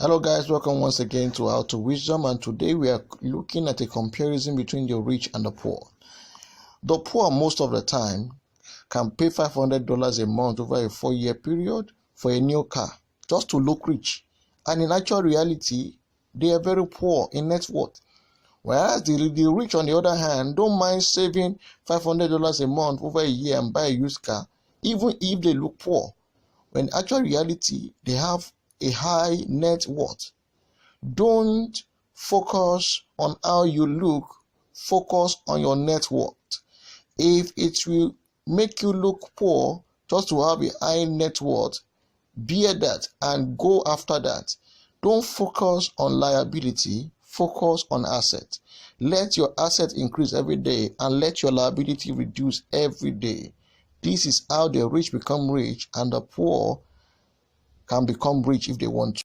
Hello guys, welcome once again to How to Wisdom, and today we are looking at a comparison between the rich and the poor. The poor most of the time can pay $500 a month over a 4-year period for a new car just to look rich, and in actual reality they are very poor in net worth. Whereas the rich, on the other hand, don't mind saving $500 a month over a year and buy a used car, even if they look poor, when in actual reality they have a high net worth. Don't focus on how you look, focus on your net worth. If it will make you look poor just to have a high net worth, bear that and go after that. Don't focus on liability, focus on asset. Let your asset increase every day and let your liability reduce every day. This is how the rich become rich and the poor can become rich if they want to.